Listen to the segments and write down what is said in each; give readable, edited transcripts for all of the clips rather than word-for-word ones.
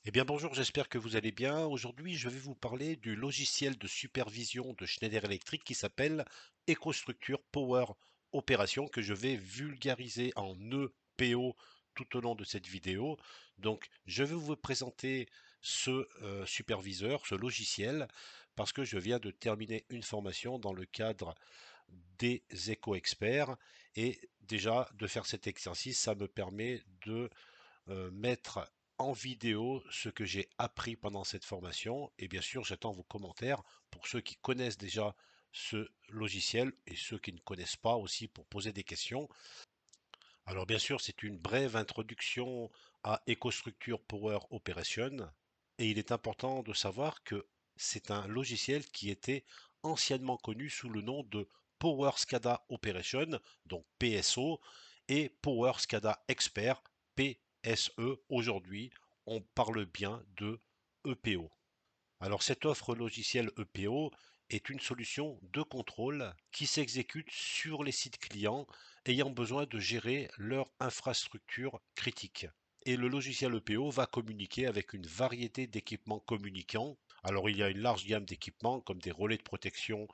Eh bien bonjour, j'espère que vous allez bien. Aujourd'hui, je vais vous parler du logiciel de supervision de Schneider Electric qui s'appelle EcoStructure Power Operation que je vais vulgariser en EPO tout au long de cette vidéo. Donc, je vais vous présenter ce superviseur, ce logiciel, parce que je viens de terminer une formation dans le cadre des éco-experts et déjà de faire cet exercice, ça me permet de mettre en vidéo ce que j'ai appris pendant cette formation. Et bien sûr, j'attends vos commentaires pour ceux qui connaissent déjà ce logiciel et ceux qui ne connaissent pas aussi pour poser des questions. Alors bien sûr, c'est une brève introduction à EcoStructure Power Operation et il est important de savoir que c'est un logiciel qui était anciennement connu sous le nom de Power SCADA Operation, donc PSO, et Power SCADA Expert, PSE. Aujourd'hui, on parle bien de EPO. Alors cette offre logicielle EPO est une solution de contrôle qui s'exécute sur les sites clients ayant besoin de gérer leur infrastructure critique. Et le logiciel EPO va communiquer avec une variété d'équipements communicants. Alors il y a une large gamme d'équipements comme des relais de protection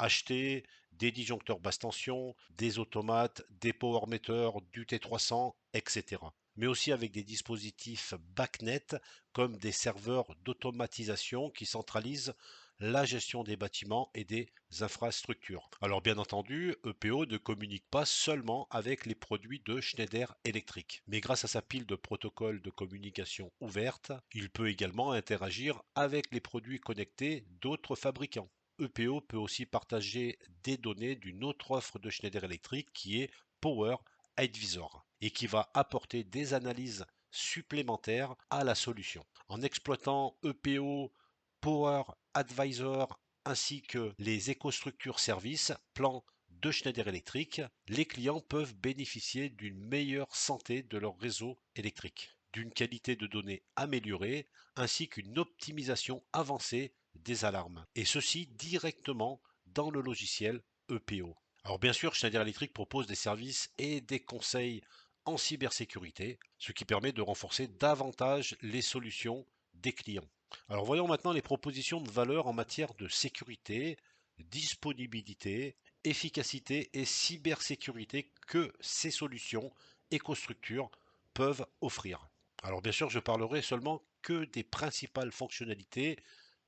HT, des disjoncteurs basse tension, des automates, des power meters, du T300, etc. Mais aussi avec des dispositifs BACnet comme des serveurs d'automatisation qui centralisent la gestion des bâtiments et des infrastructures. Alors bien entendu, EPO ne communique pas seulement avec les produits de Schneider Electric, mais grâce à sa pile de protocoles de communication ouverte, il peut également interagir avec les produits connectés d'autres fabricants. EPO peut aussi partager des données d'une autre offre de Schneider Electric qui est Power Advisor et qui va apporter des analyses supplémentaires à la solution. En exploitant EPO, Power Advisor ainsi que les écostructures services, plans de Schneider Electric, les clients peuvent bénéficier d'une meilleure santé de leur réseau électrique, d'une qualité de données améliorée ainsi qu'une optimisation avancée des alarmes. Et ceci directement dans le logiciel EPO. Alors bien sûr, Schneider Electric propose des services et des conseils en cybersécurité, ce qui permet de renforcer davantage les solutions des clients. Alors voyons maintenant les propositions de valeur en matière de sécurité, disponibilité, efficacité et cybersécurité que ces solutions EcoStructure peuvent offrir. Alors bien sûr, je parlerai seulement que des principales fonctionnalités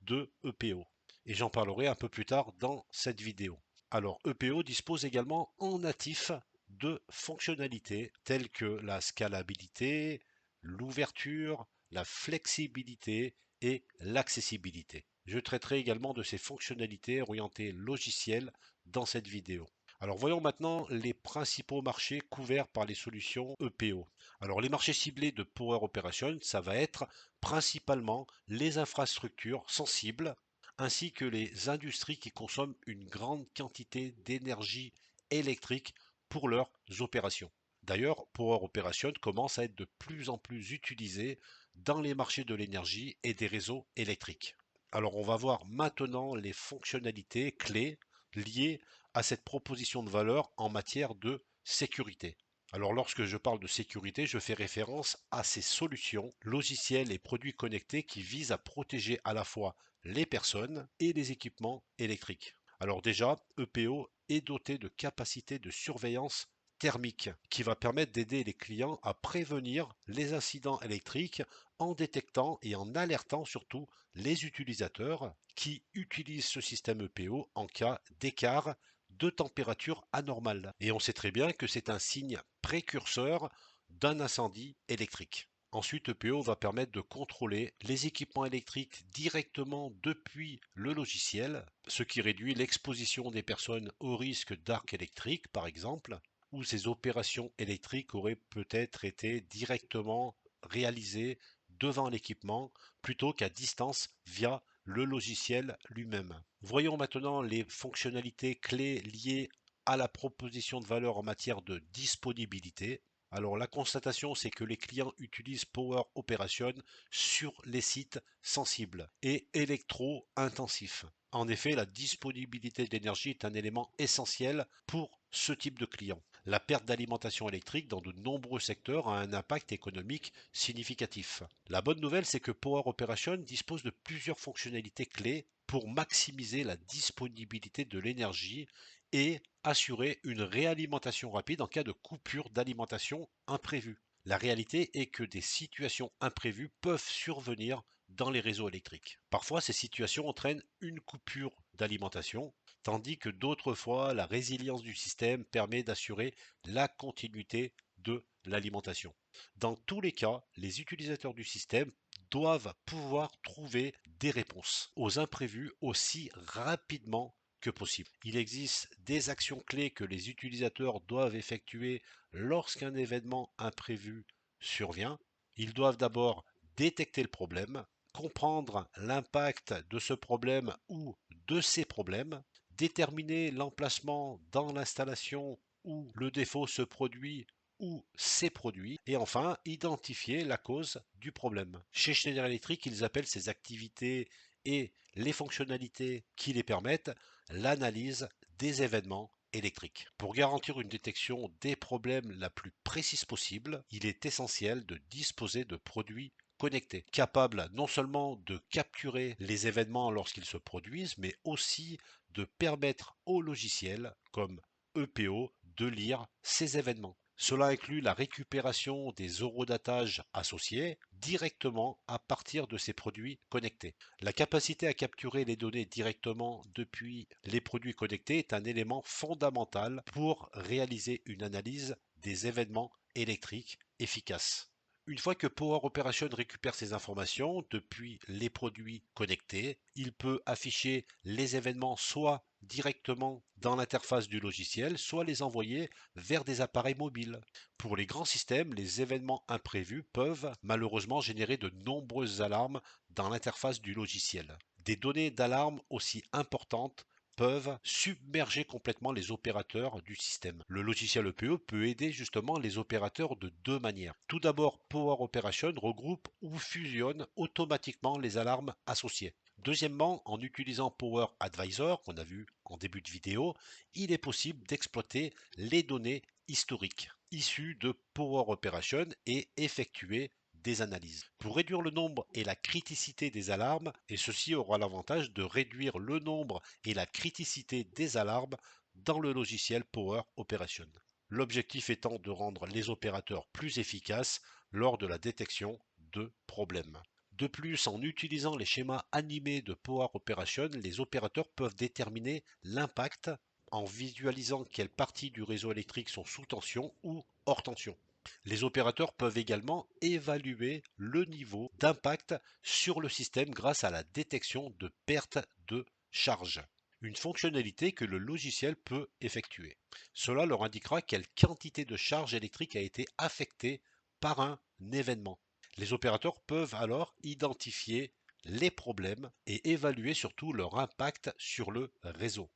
de EPO et j'en parlerai un peu plus tard dans cette vidéo. Alors EPO dispose également en natif de fonctionnalités telles que la scalabilité, l'ouverture, la flexibilité et l'accessibilité. Je traiterai également de ces fonctionnalités orientées logicielles dans cette vidéo. Alors voyons maintenant les principaux marchés couverts par les solutions EPO. Alors les marchés ciblés de Power Operation, ça va être principalement les infrastructures sensibles ainsi que les industries qui consomment une grande quantité d'énergie électrique pour leurs opérations. D'ailleurs, Power Operation commence à être de plus en plus utilisé dans les marchés de l'énergie et des réseaux électriques. Alors on va voir maintenant les fonctionnalités clés liées à cette proposition de valeur en matière de sécurité. Alors lorsque je parle de sécurité, je fais référence à ces solutions, logiciels et produits connectés qui visent à protéger à la fois les personnes et les équipements électriques. Alors déjà, EPO est doté de capacités de surveillance thermique qui va permettre d'aider les clients à prévenir les incidents électriques en détectant et en alertant surtout les utilisateurs qui utilisent ce système EPO en cas d'écart de température anormale. Et on sait très bien que c'est un signe précurseur d'un incendie électrique. Ensuite, EPO va permettre de contrôler les équipements électriques directement depuis le logiciel, ce qui réduit l'exposition des personnes au risque d'arc électrique, par exemple, où ces opérations électriques auraient peut-être été directement réalisées devant l'équipement plutôt qu'à distance via le logiciel lui-même. Voyons maintenant les fonctionnalités clés liées à la proposition de valeur en matière de disponibilité. Alors la constatation, c'est que les clients utilisent Power Operation sur les sites sensibles et électro-intensifs. En effet, la disponibilité d'énergie est un élément essentiel pour ce type de client. La perte d'alimentation électrique dans de nombreux secteurs a un impact économique significatif. La bonne nouvelle, c'est que Power Operation dispose de plusieurs fonctionnalités clés pour maximiser la disponibilité de l'énergie et assurer une réalimentation rapide en cas de coupure d'alimentation imprévue. La réalité est que des situations imprévues peuvent survenir dans les réseaux électriques. Parfois, ces situations entraînent une coupure d'alimentation, tandis que d'autres fois, la résilience du système permet d'assurer la continuité de l'alimentation. Dans tous les cas, les utilisateurs du système doivent pouvoir trouver des réponses aux imprévus aussi rapidement que possible. Il existe des actions clés que les utilisateurs doivent effectuer lorsqu'un événement imprévu survient. Ils doivent d'abord détecter le problème, comprendre l'impact de ce problème ou de ces problèmes, déterminer l'emplacement dans l'installation où le défaut se produit ou s'est produit, et enfin identifier la cause du problème. Chez Schneider Electric, ils appellent ces activités et les fonctionnalités qui les permettent l'analyse des événements électriques. Pour garantir une détection des problèmes la plus précise possible, il est essentiel de disposer de produits connectés, capables non seulement de capturer les événements lorsqu'ils se produisent, mais aussi de permettre au logiciel, comme EPO, de lire ces événements. Cela inclut la récupération des eurodatages associés directement à partir de ces produits connectés. La capacité à capturer les données directement depuis les produits connectés est un élément fondamental pour réaliser une analyse des événements électriques efficace. Une fois que Power Operation récupère ces informations depuis les produits connectés, il peut afficher les événements soit directement dans l'interface du logiciel, soit les envoyer vers des appareils mobiles. Pour les grands systèmes, les événements imprévus peuvent malheureusement générer de nombreuses alarmes dans l'interface du logiciel. Des données d'alarme aussi importantes peuvent submerger complètement les opérateurs du système. Le logiciel EPE peut aider justement les opérateurs de deux manières. Tout d'abord, Power Operation regroupe ou fusionne automatiquement les alarmes associées. Deuxièmement, en utilisant Power Advisor, qu'on a vu en début de vidéo, il est possible d'exploiter les données historiques issues de Power Operation et effectuer des analyses. Pour réduire le nombre et la criticité des alarmes, et ceci aura l'avantage de réduire le nombre et la criticité des alarmes dans le logiciel Power Operation. L'objectif étant de rendre les opérateurs plus efficaces lors de la détection de problèmes. De plus, en utilisant les schémas animés de Power Operation, les opérateurs peuvent déterminer l'impact en visualisant quelles parties du réseau électrique sont sous tension ou hors tension. Les opérateurs peuvent également évaluer le niveau d'impact sur le système grâce à la détection de perte de charge, une fonctionnalité que le logiciel peut effectuer. Cela leur indiquera quelle quantité de charge électrique a été affectée par un événement. Les opérateurs peuvent alors identifier les problèmes et évaluer surtout leur impact sur le réseau.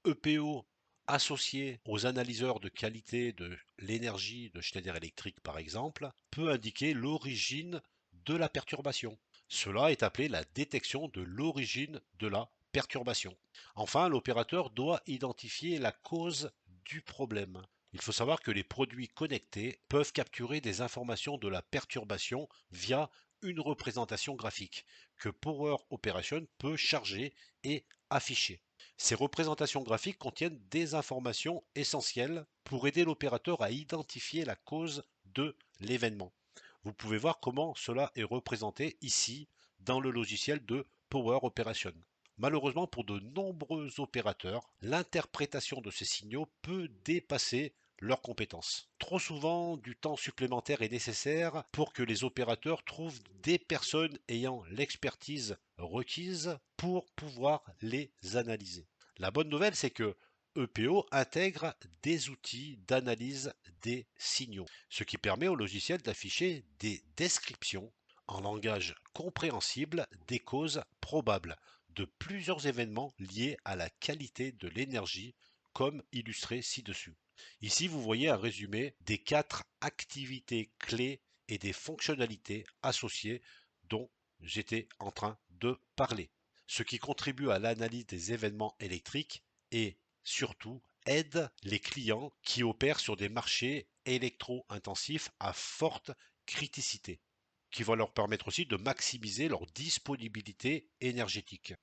EPO associé aux analyseurs de qualité de l'énergie de Schneider Electric par exemple, peut indiquer l'origine de la perturbation. Cela est appelé la détection de l'origine de la perturbation. Enfin, l'opérateur doit identifier la cause du problème. Il faut savoir que les produits connectés peuvent capturer des informations de la perturbation via une représentation graphique que Power Operation peut charger et afficher. Ces représentations graphiques contiennent des informations essentielles pour aider l'opérateur à identifier la cause de l'événement. Vous pouvez voir comment cela est représenté ici dans le logiciel de Power Operation. Malheureusement, pour de nombreux opérateurs, l'interprétation de ces signaux peut dépasser leurs compétences. Trop souvent, du temps supplémentaire est nécessaire pour que les opérateurs trouvent des personnes ayant l'expertise requise pour pouvoir les analyser. La bonne nouvelle, c'est que EPO intègre des outils d'analyse des signaux, ce qui permet au logiciel d'afficher des descriptions en langage compréhensible des causes probables de plusieurs événements liés à la qualité de l'énergie, comme illustré ci-dessus. Ici, vous voyez un résumé des 4 activités clés et des fonctionnalités associées dont j'étais en train de parler, ce qui contribue à l'analyse des événements électriques et surtout aide les clients qui opèrent sur des marchés électro-intensifs à forte criticité, qui va leur permettre aussi de maximiser leur disponibilité énergétique.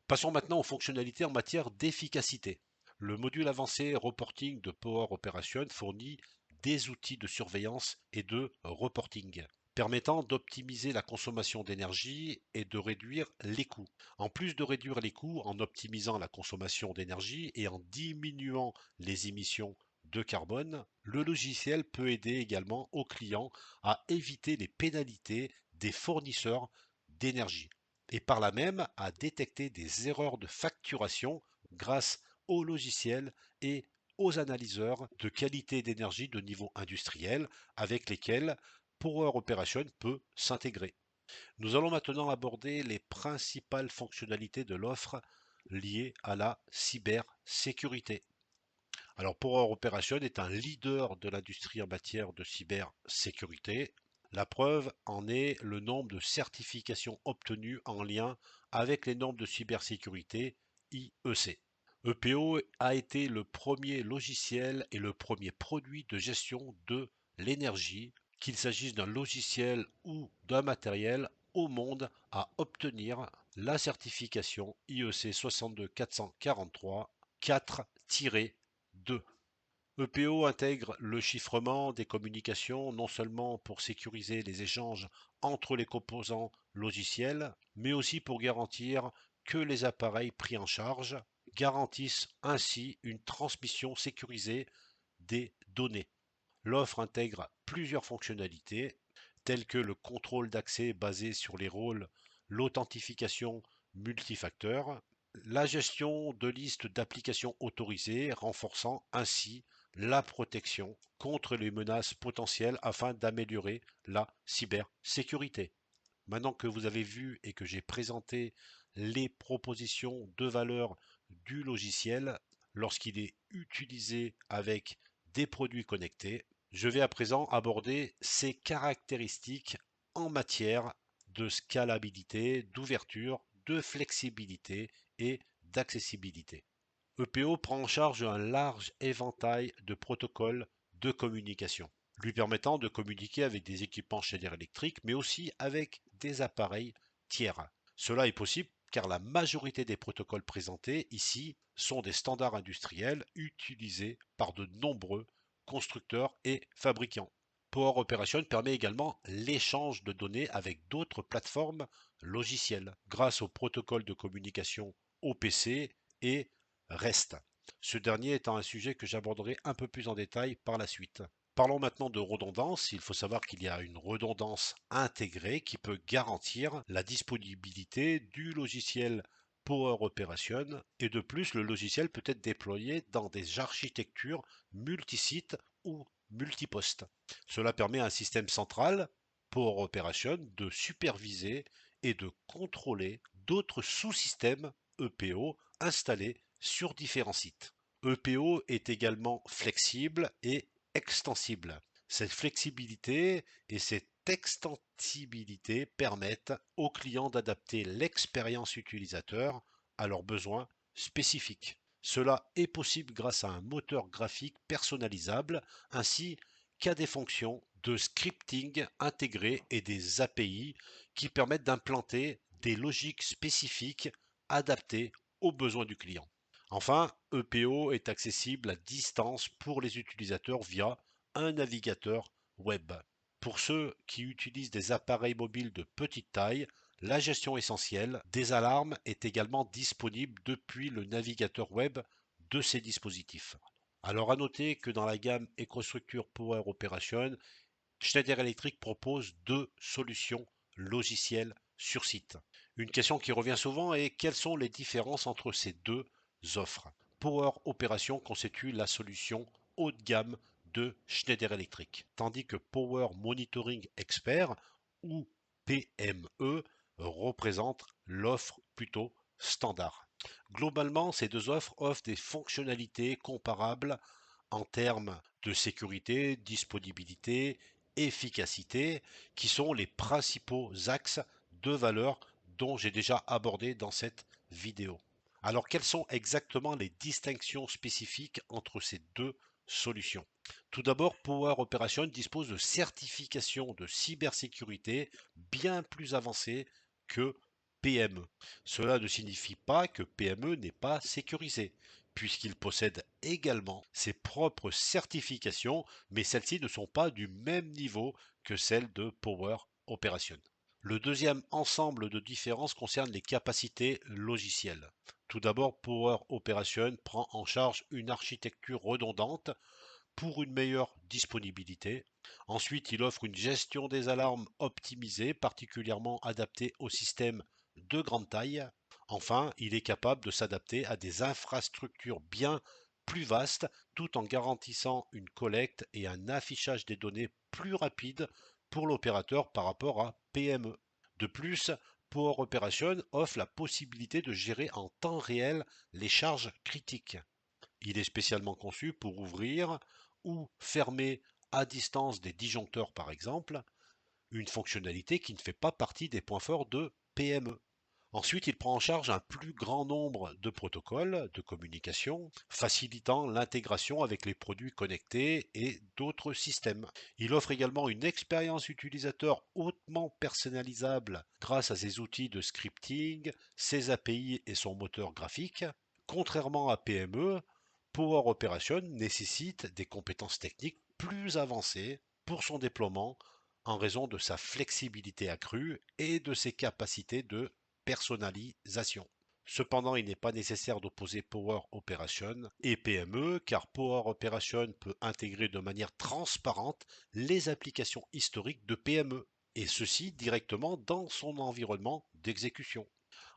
Passons maintenant aux fonctionnalités en matière d'efficacité. Le module avancé reporting de Power Operation fournit des outils de surveillance et de reporting, permettant d'optimiser la consommation d'énergie et de réduire les coûts. En plus de réduire les coûts en optimisant la consommation d'énergie et en diminuant les émissions de carbone, le logiciel peut aider également aux clients à éviter les pénalités des fournisseurs d'énergie et par là même à détecter des erreurs de facturation grâce au logiciel et aux analyseurs de qualité d'énergie de niveau industriel avec lesquels Power Operation peut s'intégrer. Nous allons maintenant aborder les principales fonctionnalités de l'offre liées à la cybersécurité. Alors Power Operation est un leader de l'industrie en matière de cybersécurité. La preuve en est le nombre de certifications obtenues en lien avec les normes de cybersécurité IEC. EPO a été le premier logiciel et le premier produit de gestion de l'énergie, qu'il s'agisse d'un logiciel ou d'un matériel, au monde à obtenir la certification IEC 62443 4-2. EPO intègre le chiffrement des communications non seulement pour sécuriser les échanges entre les composants logiciels, mais aussi pour garantir que les appareils pris en charge garantissent ainsi une transmission sécurisée des données. L'offre intègre plusieurs fonctionnalités telles que le contrôle d'accès basé sur les rôles, l'authentification multifacteur, la gestion de listes d'applications autorisées, renforçant ainsi la protection contre les menaces potentielles afin d'améliorer la cybersécurité. Maintenant que vous avez vu et que j'ai présenté les propositions de valeur du logiciel lorsqu'il est utilisé avec des produits connectés, je vais à présent aborder ses caractéristiques en matière de scalabilité, d'ouverture, de flexibilité et d'accessibilité. EPO prend en charge un large éventail de protocoles de communication, lui permettant de communiquer avec des équipements chaleur électrique, mais aussi avec des appareils tiers. Cela est possible car la majorité des protocoles présentés ici sont des standards industriels utilisés par de nombreux constructeurs et fabricants. Power Operation permet également l'échange de données avec d'autres plateformes logicielles grâce au protocole de communication OPC et REST. Ce dernier étant un sujet que j'aborderai un peu plus en détail par la suite. Parlons maintenant de redondance. Il faut savoir qu'il y a une redondance intégrée qui peut garantir la disponibilité du logiciel Power Operation et de plus le logiciel peut être déployé dans des architectures multisites ou multipostes. Cela permet à un système central Power Operation de superviser et de contrôler d'autres sous-systèmes EPO installés sur différents sites. EPO est également flexible et extensible. Cette flexibilité et cette extensibilité permettent aux clients d'adapter l'expérience utilisateur à leurs besoins spécifiques. Cela est possible grâce à un moteur graphique personnalisable ainsi qu'à des fonctions de scripting intégrées et des API qui permettent d'implanter des logiques spécifiques adaptées aux besoins du client. Enfin, EPO est accessible à distance pour les utilisateurs via un navigateur web. Pour ceux qui utilisent des appareils mobiles de petite taille, la gestion essentielle des alarmes est également disponible depuis le navigateur web de ces dispositifs. Alors à noter que dans la gamme EcoStruxure Power Operation, Schneider Electric propose deux solutions logicielles sur site. Une question qui revient souvent est quelles sont les différences entre ces deux offres. Power Operation constitue la solution haut de gamme de Schneider Electric, tandis que Power Monitoring Expert ou PME représente l'offre plutôt standard. Globalement, ces deux offres offrent des fonctionnalités comparables en termes de sécurité, disponibilité, efficacité, qui sont les principaux axes de valeur dont j'ai déjà abordé dans cette vidéo. Alors, quelles sont exactement les distinctions spécifiques entre ces deux solutions? Tout d'abord, Power Operation dispose de certifications de cybersécurité bien plus avancées que PME. Cela ne signifie pas que PME n'est pas sécurisé, puisqu'il possède également ses propres certifications, mais celles-ci ne sont pas du même niveau que celles de Power Operation. Le deuxième ensemble de différences concerne les capacités logicielles. Tout d'abord, Power Operation prend en charge une architecture redondante pour une meilleure disponibilité. Ensuite, il offre une gestion des alarmes optimisée, particulièrement adaptée aux systèmes de grande taille. Enfin, il est capable de s'adapter à des infrastructures bien plus vastes, tout en garantissant une collecte et un affichage des données plus rapides pour l'opérateur par rapport à PME. De plus, Power Operation offre la possibilité de gérer en temps réel les charges critiques. Il est spécialement conçu pour ouvrir ou fermer à distance des disjoncteurs par exemple, une fonctionnalité qui ne fait pas partie des points forts de PME. Ensuite, il prend en charge un plus grand nombre de protocoles de communication, facilitant l'intégration avec les produits connectés et d'autres systèmes. Il offre également une expérience utilisateur hautement personnalisable grâce à ses outils de scripting, ses API et son moteur graphique. Contrairement à PME, Power Operation nécessite des compétences techniques plus avancées pour son déploiement en raison de sa flexibilité accrue et de ses capacités de personnalisation. Cependant, il n'est pas nécessaire d'opposer Power Operation et PME car Power Operation peut intégrer de manière transparente les applications historiques de PME et ceci directement dans son environnement d'exécution.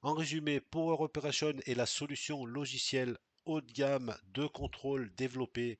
En résumé, Power Operation est la solution logicielle haut de gamme de contrôle développée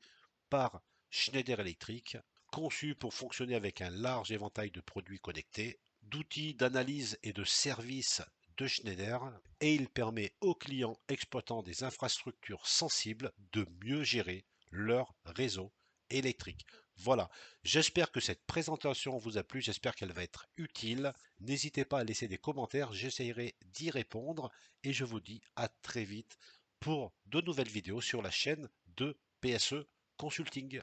par Schneider Electric, conçue pour fonctionner avec un large éventail de produits connectés, d'outils d'analyse et de services de Schneider, et il permet aux clients exploitant des infrastructures sensibles de mieux gérer leur réseau électrique. Voilà, j'espère que cette présentation vous a plu, j'espère qu'elle va être utile. N'hésitez pas à laisser des commentaires, j'essayerai d'y répondre et je vous dis à très vite pour de nouvelles vidéos sur la chaîne de PSE Consulting.